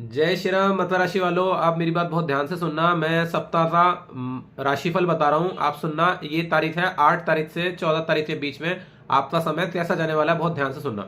जय श्री राम। मकर राशि वालों, आप मेरी बात बहुत ध्यान से सुनना। मैं सप्ताह का राशिफल बता रहा हूं, आप सुनना। ये तारीख है 8 तारीख से 14 तारीख के बीच में आपका समय कैसा जाने वाला है, बहुत ध्यान से सुनना।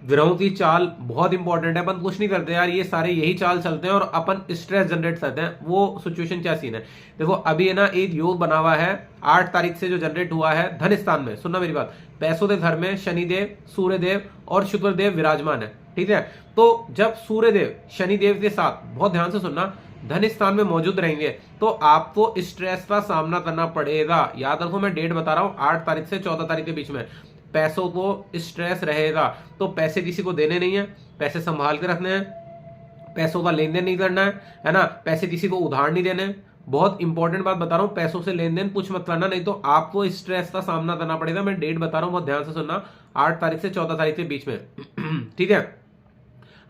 ग्रहों की चाल बहुत इंपॉर्टेंट है। अपन कुछ नहीं करते यार, ये सारे यही चाल चलते हैं और अपन स्ट्रेस जनरेट करते हैं। वो सिचुएशन क्या सीन है, देखो अभी है ना, एक योग बना हुआ है 8 तारीख से जो जनरेट हुआ है धन स्थान में। सुनना मेरी बात, पैसों के घर में शनिदेव, सूर्यदेव और शुक्रदेव विराजमान है। ठीक है, तो जब सूर्यदेव शनिदेव के साथ, बहुत ध्यान से सुनना, धन स्थान में मौजूद रहेंगे तो आपको स्ट्रेस का सामना करना पड़ेगा। याद रखो, मैं डेट बता रहा हूं 8 तारीख से 14 तारीख के बीच में पैसों को स्ट्रेस रहेगा। तो पैसे किसी को देने नहीं है, पैसे संभाल के रखने हैं, पैसों का लेन देन नहीं करना है ना, पैसे किसी को उधार नहीं देने। बहुत इंपॉर्टेंट बात बता रहा हूं, पैसों से लेन देन कुछ मत करना, नहीं तो आपको स्ट्रेस का सामना करना पड़ेगा। मैं डेट बता रहा हूं, बहुत ध्यान से सुनना, 8 तारीख से 14 तारीख के बीच में। ठीक है,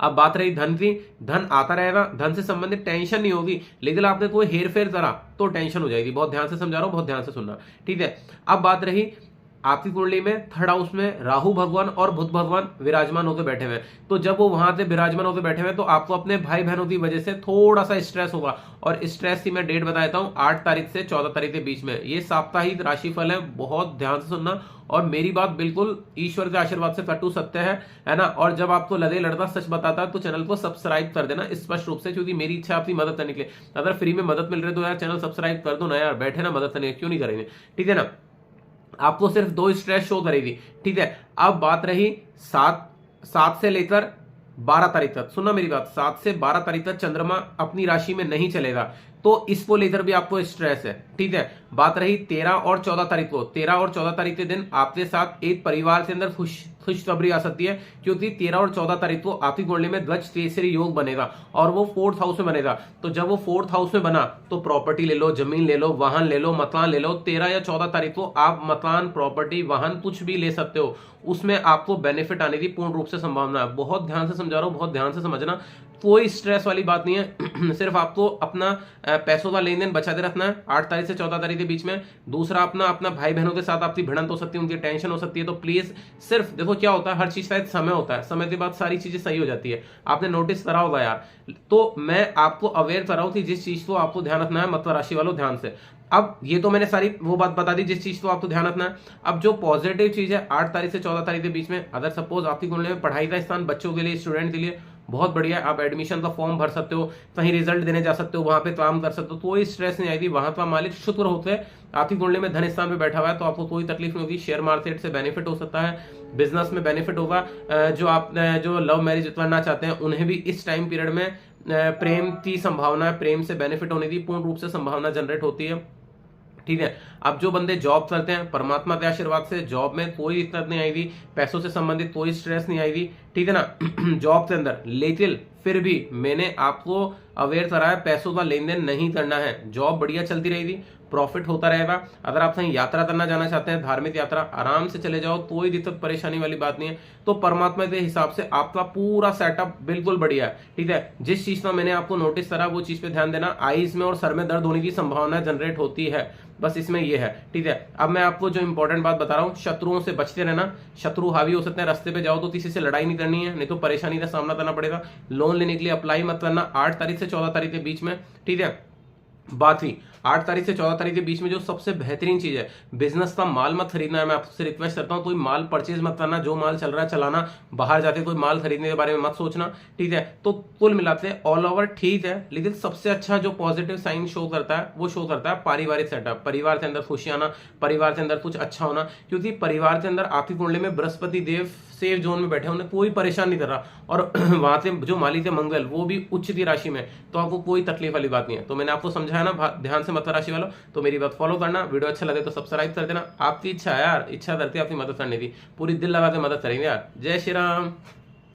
अब बात रही धन की, धन आता रहेगा, धन से संबंधित टेंशन नहीं होगी, लेकिन आपने कोई हेर फेर करा तो टेंशन हो जाएगी। बहुत ध्यान से समझा रहा हूं, बहुत ध्यान से सुनना। ठीक है, अब बात रही आपकी कुंडली में 3rd हाउस में राहु भगवान और बुध भगवान विराजमान होकर बैठे हुए, तो जब वो वहां से विराजमान होकर बैठे हुए तो आपको अपने भाई बहनों की वजह से थोड़ा सा स्ट्रेस होगा। और स्ट्रेस की मैं डेट बता देता हूं, 8 तारीख से 14 तारीख के बीच में। ये साप्ताहिक राशिफल है, बहुत ध्यान से सुनना। और मेरी बात बिल्कुल ईश्वर के आशीर्वाद से कटु सत्य है ना। और जब आपको लगे लड़का सच बताता है तो चैनल को सब्सक्राइब कर देना स्पष्ट रूप से, क्योंकि मेरी इच्छा आपकी मदद करने के लिए। अगर फ्री में मदद मिल रही है तो यार चैनल सब्सक्राइब कर दो ना यार, बैठे ना मदद करने, क्यों नहीं करेंगे। ठीक है ना, आपको सिर्फ 2 स्ट्रेस शो करेगी। ठीक है, अब बात रही 7 से लेकर 12 तारीख तक। सुनना मेरी बात, 7 से 12 तारीख तक चंद्रमा अपनी राशि में नहीं चलेगा, तो इसको लेकर भी आपको स्ट्रेस है। ठीक है, बात रही 13 और 14 तारीख को। 13 और 14 तारीख के दिन आपके साथ एक परिवार के अंदर खुशखबरी आ सकती है, क्योंकि 13 और 14 तारीख को आपकी कुंडली में ध्वज तीसरी योग बनेगा और वो 4th हाउस में बनेगा। तो जब वो 4th हाउस में बना तो प्रॉपर्टी ले लो, जमीन ले लो, वाहन ले लो, मकान ले लो। 13 या 14 तारीख को आप मकान, प्रॉपर्टी, वाहन कुछ भी ले सकते हो, उसमें आपको बेनिफिट आने की पूर्ण रूप से संभावना है। बहुत ध्यान से समझा रहा हूं, बहुत ध्यान से समझना, कोई स्ट्रेस वाली बात नहीं है। सिर्फ आपको अपना पैसों का लेन देन बचाते रखना है 8 तारीख से 14 तारीख के बीच में। दूसरा, अपना भाई बहनों के साथ आपकी भिड़ंत हो सकती है, उनकी टेंशन हो सकती है, तो प्लीज सिर्फ देखो क्या होता है, हर चीज का एक समय होता है, समय के बाद सारी चीजें सही हो जाती है। आपने नोटिस करा होगा यार। तो मैं आपको अवेयर कर रहा हूं कि जिस चीज को आपको ध्यान रखना है, मकर राशि वालों ध्यान से। अब ये तो मैंने सारी वो बात बता दी जिस चीज को आपको ध्यान रखना है। अब जो पॉजिटिव चीज है 8 तारीख से 14 तारीख के बीच में, अगर सपोज आपकी कुंडली में पढ़ाई का स्थान बच्चों के लिए, स्टूडेंट के लिए बहुत बढ़िया है, आप एडमिशन का फॉर्म भर सकते हो, कहीं रिजल्ट देने जा सकते हो, वहां पे काम कर सकते हो, कोई स्ट्रेस नहीं आएगी। वहां का मालिक शुक्र होते हैं, आपकी कुंडली में धन स्थान पे बैठा हुआ है, तो आपको कोई तकलीफ नहीं होगी। शेयर मार्केट से बेनिफिट हो सकता है, बिजनेस में बेनिफिट होगा। जो लव मैरिज करना चाहते हैं उन्हें भी इस टाइम पीरियड में प्रेम की संभावना है, प्रेम से बेनिफिट होने की पूर्ण रूप से संभावना जनरेट होती है। ठीक है, अब जो बंदे जॉब करते हैं, परमात्मा के आशीर्वाद से जॉब में कोई दिक्कत नहीं आएगी, पैसों से संबंधित कोई स्ट्रेस नहीं आएगी। ठीक है ना, जॉब के अंदर। लेकिन फिर भी मैंने आपको अवेयर कराया, पैसों का लेन देन नहीं करना है। जॉब बढ़िया चलती रहेगी, प्रॉफिट होता रहेगा। अगर आप कहीं यात्रा करना जाना चाहते हैं, धार्मिक यात्रा, आराम से चले जाओ, कोई दिक्कत परेशानी वाली बात नहीं है। तो परमात्मा के हिसाब से आपका पूरा सेटअप बिल्कुल बढ़िया है। ठीक है, जिस चीज का मैंने आपको नोटिस करा वो चीज पे ध्यान देना। आईज में और सर में दर्द होने की संभावना जनरेट होती है, बस इसमें ये है। ठीक है, अब मैं आपको जो इंपॉर्टेंट बात बता रहा हूँ, शत्रुओं से बचते रहना। शत्रु हावी हो सकते हैं, रास्ते पे जाओ तो किसी से लड़ाई नहीं करनी है, नहीं तो परेशानी का सामना करना पड़ेगा। लोन लेने के लिए अप्लाई मत करना 8 तारीख से 14 तारीख के बीच में। ठीक है, बात हुई 8 तारीख से 14 तारीख के बीच में जो सबसे बेहतरीन चीज है, बिजनेस का माल मत खरीदना है। मैं आपसे रिक्वेस्ट करता हूं, कोई माल परचेज मत करना, जो माल चल रहा है चलाना, बाहर जाते कोई माल खरीदने के बारे में मत सोचना। ठीक है, तो कुल मिलाते ऑल ओवर ठीक है, लेकिन सबसे अच्छा जो पॉजिटिव साइन शो करता है वो शो करता है पारिवारिक सेटअप, परिवार के अंदर खुशी आना, परिवार के अंदर कुछ अच्छा होना। क्योंकि परिवार के अंदर आपकी कुंडली में बृहस्पति देव सेफ जोन में बैठे, उन्हें कोई परेशान नहीं कर रहा, और वहां से जो मालिक है मंगल वो भी उच्च की राशि में, तो आपको कोई तकलीफ वाली बात नहीं है। तो मैंने आपको समझाया ना ध्यान से मकर राशि वालों, तो मेरी बात फॉलो करना। वीडियो अच्छा लगे तो सब्सक्राइब कर देना। आपकी इच्छा है यार, इच्छा करती है आपकी मदद करने की, पूरी दिल लगा के मदद करेंगे यार। जय श्री राम।